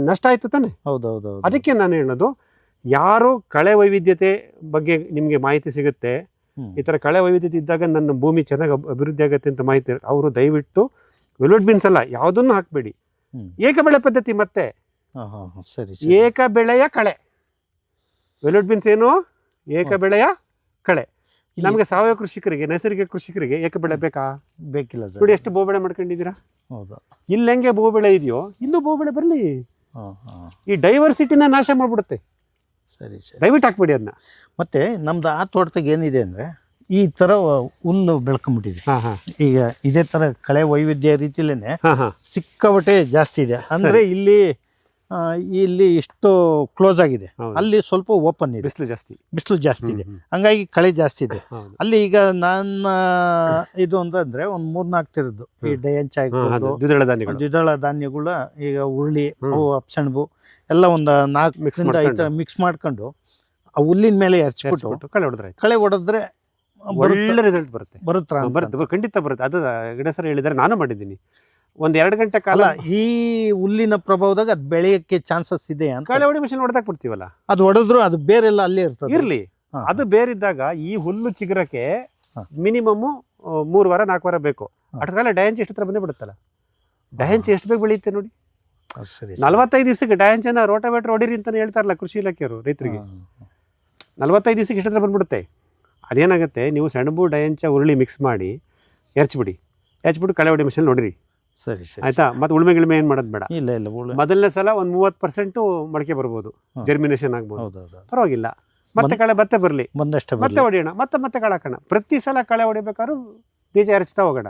ನಷ್ಟ ಆಯ್ತು ತಾನೆ? ಹೌದೌದು. ಅದಕ್ಕೆ ನಾನು ಹೇಳೋದು, ಯಾರು ಕಳೆ ವೈವಿಧ್ಯತೆ ಬಗ್ಗೆ ನಿಮಗೆ ಮಾಹಿತಿ ಸಿಗುತ್ತೆ, ಈ ಥರ ಕಳೆ ವೈವಿಧ್ಯತೆ ಇದ್ದಾಗ ನನ್ನ ಭೂಮಿ ಚೆನ್ನಾಗಿ ಅಭಿವೃದ್ಧಿ ಆಗುತ್ತೆ ಅಂತ ಮಾಹಿತಿ, ಅವರು ದಯವಿಟ್ಟು ವೆಲ್ವೆಟ್ ಬೀನ್ಸ್ ಅಲ್ಲ ಯಾವುದನ್ನು ಹಾಕಬೇಡಿ. ಏಕ ಬೆಳೆ ಪದ್ಧತಿ. ಮತ್ತೆ ಏಕ ಬೆಳೆಯ ಕಳೆ. ವೆಲ್ವೆಟ್ ಬೀನ್ಸ್ ಏನು? ಏಕ ಬೆಳೆಯ ಕಳೆ. ನಮಗೆ ಸಾವಯವ ಕೃಷಿಕರಿಗೆ, ನೈಸರ್ಗಿಕ ಕೃಷಿಕರಿಗೆ ಏಕ ಬೆಳೆ ಬೇಕಿಲ್ಲ. ನೋಡಿ, ಎಷ್ಟು ಬಹುಬೆಳೆ ಮಾಡ್ಕೊಂಡಿದ್ದೀರಾ. ಇಲ್ಲಿ ಹೆಂಗೆ ಬಹುಬೆಳೆ ಇದೆಯೋ ಇಲ್ಲೂ ಬಹುಬೆಳೆ ಬರಲಿ. ಈ ಡೈವರ್ಸಿಟಿನ ನಾಶ ಮಾಡ್ಬಿಡುತ್ತೆ. ಸರಿ. ದಯವಿಟ್ಟು ಹಾಕ್ಬೇಡಿ ಅದನ್ನ. ಮತ್ತೆ ನಮ್ದು ಆ ತೋಟದಾಗ ಏನಿದೆ ಅಂದರೆ, ಈ ಥರ ಹುಲ್ಲು ಬೆಳ್ಕೊಂಬಿಟ್ಟಿದೆ. ಈಗ ಇದೇ ಥರ ಕಳೆ ವೈವಿಧ್ಯ ರೀತಿಯಲ್ಲೇ ಸಿಕ್ಕಾಪಟ್ಟೆ ಜಾಸ್ತಿ ಇದೆ. ಅಂದರೆ ಇಲ್ಲಿ ಇಷ್ಟು ಕ್ಲೋಸ್ ಆಗಿದೆ, ಅಲ್ಲಿ ಸ್ವಲ್ಪ ಓಪನ್ ಇದೆ, ಬಿಸಿಲು ಜಾಸ್ತಿ ಇದೆ, ಹಂಗಾಗಿ ಕಳೆ ಜಾಸ್ತಿ ಇದೆ ಅಲ್ಲಿ. ಈಗ ನನ್ನ ಇದು ಅಂತಂದ್ರೆ ಒಂದು 3-4 ಥರದ್ದು ಈ ಡಯಂಚ ಆಗಿರ್ಬೋದು, ದ್ವಿದಳ ಧಾನ್ಯಗಳು, ಈಗ ಹುರುಳಿ, ಅವು ಅಪ್ಸಣ್ಬು ಎಲ್ಲ ಒಂದು 4-5 ಥರ ಮಿಕ್ಸ್ ಮಾಡ್ಕೊಂಡು ಆ ಹುಲ್ಲಿನ ಮೇಲೆ ಎರಚ್ಬಿಟ್ಟು ಕಳೆ ಹೊಡೆದ್ರೆ ಆಯ್ತು. ಕಳೆ ಹೊಡೆದ್ರೆ ಒಳ್ಳೆ ರಿಸಲ್ಟ್ ಬರುತ್ತೆ. ಬರುತ್ತಾ ಬರುತ್ತೆ, ಖಂಡಿತ ಬರುತ್ತೆ. ಅದು ಗಿಡ ಸರ್ ಹೇಳಿದ್ದಾರೆ, ನಾನು ಮಾಡಿದ್ದೀನಿ. ಒಂದು 2 ಗಂಟೆ ಕಾಲ ಅಲ್ಲ ಈ ಹುಲ್ಲಿನ ಪ್ರಭಾವದಾಗ ಅದು ಬೆಳೆಯಕ್ಕೆ ಚಾನ್ಸಸ್ ಇದೆ ಅಂತ. ಕಳೆ ಹೊಡಿ ಮಿಷನ್ ಹೊಡೆದಾಕ್ ಬಿಡ್ತೀವಲ್ಲ, ಅದು ಹೊಡೆದ್ರು ಅದು ಬೇರೆಲ್ಲ ಅಲ್ಲೇ ಇರ್ತದೆ. ಇರ್ಲಿ. ಹಾ. ಅದು ಬೇರಿದ್ದಾಗ ಈ ಹುಲ್ಲು ಚಿಗುರಕ್ಕೆ ಹಾ. ಮಿನಿಮಮ್ 3 ವಾರ 4 ವಾರ ಬೇಕು. ಹಾ. ಅದ್ರ ಕಾಲ ಡಯಾಂಚ್ ಎಷ್ಟು ಹತ್ರ ಬಂದೇ ಬಿಡುತ್ತಲ್ಲ. ಡಯಾಂಚ್ ಎಷ್ಟು ಬೇಗ ಬೆಳೆಯುತ್ತೆ ನೋಡಿ. ಸರಿ 45 ದಿವಸಕ್ಕೆ ಡಯಾಂಚನ್ನ ರೋಟಾವೇಟರ್ ಹೊಡಿರಿ ಅಂತಾನೆ ಹೇಳ್ತಾರಲ್ಲ ಕೃಷಿ ಇಲಾಖೆಯವರು ರೈತರಿಗೆ. 45 ದಿವಸಕ್ಕೆ ಎಷ್ಟು ಹತ್ರ ಬಂದ್ಬಿಡುತ್ತೆ. ಅದೇನಾಗುತ್ತೆ, ನೀವು ಸೆಣಬು ಡಯಾಂಚ ಉರುಳಿ ಮಿಕ್ಸ್ ಮಾಡಿ ಎರಚ್ಬಿಟ್ಟು ಕಳೆ ಹೊಡಿ ಮಿಷನ್ ನೋಡಿರಿ. ಸರಿ ಸರಿ ಆಯ್ತಾ. ಮತ್ತೆ ಉಳುಮೆ ಗಿಳುಮೆ ಏನು ಮಾಡೋದು ಬೇಡ. ಇಲ್ಲ ಇಲ್ಲ ಮೊದಲನೇ ಸಲ ಒಂದು 30% ಮೊಳಕೆ ಬರ್ಬೋದು, ಜರ್ಮಿನೇಷನ್ ಆಗ್ಬೋದು, ಹೌದೌದು ಪರವಾಗಿಲ್ಲ. ಮತ್ತೆ ಕಳೆ ಮತ್ತೆ ಬರಲಿ, ಬಂದಷ್ಟೇ ಮತ್ತೆ ಹೊಡಿಯೋಣ, ಮತ್ತೆ ಕಳೆ ಹಾಕೋಣ. ಪ್ರತಿ ಸಲ ಕಳೆ ಹೊಡಿಬೇಕಾದ್ರೂ ಬೀಜ ಎರಚ್ತಾ ಹೋಗೋಣ.